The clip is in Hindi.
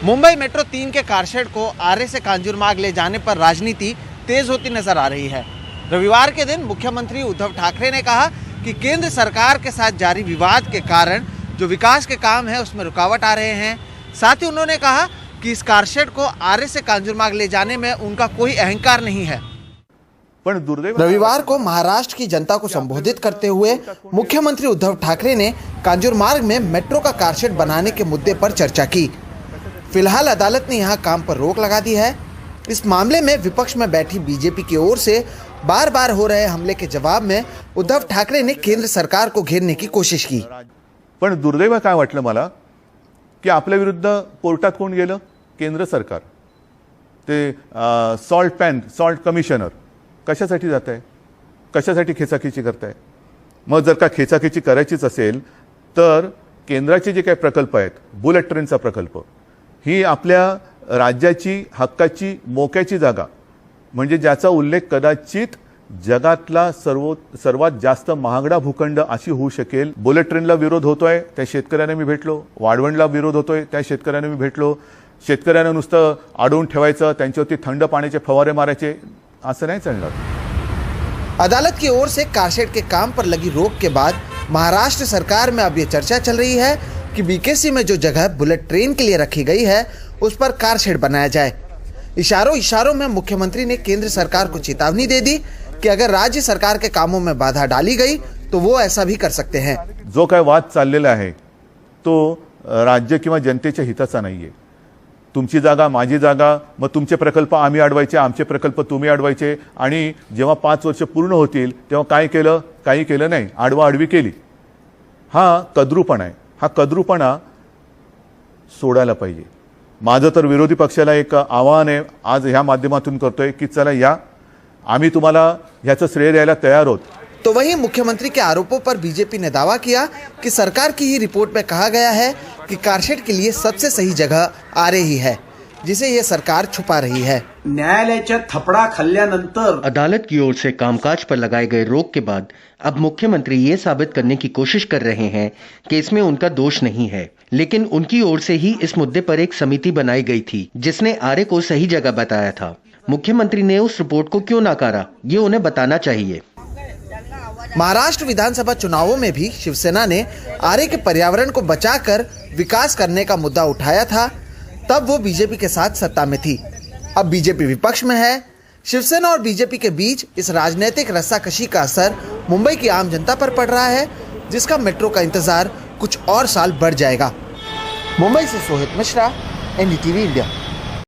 मुंबई मेट्रो 3 के कारशेड को आरे से कांजूरमार्ग ले जाने पर राजनीति तेज होती नजर आ रही है। रविवार के दिन मुख्यमंत्री उद्धव ठाकरे ने कहा कि केंद्र सरकार के साथ जारी विवाद के कारण जो विकास के काम है उसमें रुकावट आ रहे हैं। साथ ही उन्होंने कहा कि इस कारशेड को आरे से कांजूरमार्ग ले जाने में उनका कोई अहंकार नहीं है। रविवार को महाराष्ट्र की जनता को संबोधित करते हुए मुख्यमंत्री उद्धव ठाकरे ने कांजूरमार्ग में मेट्रो का कारशेड बनाने के मुद्दे पर चर्चा की। फिलहाल अदालत ने यहां काम पर रोक लगा दी है। इस मामले में विपक्ष में बैठी बीजेपी की ओर से बार बार हो रहे हमले के जवाब में उद्धव ठाकरे ने केंद्र सरकार को घेरने की कोशिश की। पण दुर्दैव काय वाटलं मला की आपल्या विरुद्ध कोर्टात कोण गेलं? केंद्र सरकार। ते सॉल्ट कमिशनर कशासाठी जात आहे? कशासाठी खेचाखेची करताय? मग जर का खेचाखेची करायचीच असेल तर केंद्राचे जे काही प्रकल्प आहेत, बुलेट ट्रेनचा प्रकल्प, ही आपल्या राज्याची हक्काची मोक्याची जागा, म्हणजे ज्याचा उल्लेख कदाचित जगातला सर्वात जास्त महागडा भूखंड अशी होऊ शकेल। बुलेट ट्रेनला विरोध होतोय, त्या शेतकऱ्यांना मी भेटलो। वाढवणला विरोध होतोय, त्या शेतकऱ्यांना मी भेटलो। शेतकऱ्यांना नुसतं अडवून ठेवायचं, त्यांच्यावरती थंड पाण्याचे फवारे मारायचे, असं नाही चालणार। अदालत की ओर से कारशेड के काम पर लगी रोक के बाद महाराष्ट्र सरकार में अब ये चर्चा चल रही है कि बीकेसी में जो जगह बुलेट ट्रेन के लिए रखी गई है उस पर कारशेड बनाया जाए। इशारों में मुख्यमंत्री ने केंद्र सरकार को चेतावनी दे दी कि अगर राज्य सरकार के कामों में बाधा डाली गई तो वो ऐसा भी कर सकते हैं। जो काय वाद चाललेला आहे तो राज्य किंवा जनतेच्या हिताचा नाहीये। तुमची जागा माझी जागा, मग तुमचे प्रकल्प आम्ही अडवायचे, आमचे प्रकल्प तुम्ही अडवायचे, आणि जेव्हा 5 वर्ष पूर्ण होतील तेव्हा काय केलं? काही केलं नाही, आडवाआडवी केली। हा कद्रूपणा आहे। हा कद्रूपणा सोडायला पाहिजे। माझं तर विरोधी पक्षाला एक आवाहन आहे, आज ह्या माध्यमातून करतोय की चला या, आम्ही तुम्हाला ह्याचं श्रेय द्यायला तयार आहोत। तो वहीं मुख्यमंत्री के आरोपों पर बीजेपी ने दावा किया कि सरकार की ही रिपोर्ट में कहा गया है कि कारशेड के लिए सबसे सही जगह आरे ही है, जिसे ये सरकार छुपा रही है। न्यायालयाच्या थपडा खाल्ल्यानंतर अदालत की ओर से कामकाज पर लगाए गए रोक के बाद अब मुख्यमंत्री ये साबित करने की कोशिश कर रहे हैं कि इसमें उनका दोष नहीं है, लेकिन उनकी ओर से ही इस मुद्दे पर एक समिति बनाई गई थी जिसने आरे को सही जगह बताया था। मुख्यमंत्री ने उस रिपोर्ट को क्यों नकारा, ये उन्हें बताना चाहिए। महाराष्ट्र विधानसभा चुनावों में भी शिवसेना ने आरे के पर्यावरण को बचाकर विकास करने का मुद्दा उठाया था, तब वो बीजेपी के साथ सत्ता में थी। अब बीजेपी विपक्ष में है। शिवसेना और बीजेपी के बीच इस राजनीतिक रस्साकशी का असर मुंबई की आम जनता पर पड़ रहा है, जिसका मेट्रो का इंतजार कुछ और साल बढ़ जाएगा। मुंबई से सोहित मिश्रा, एनडीटीवी इंडिया।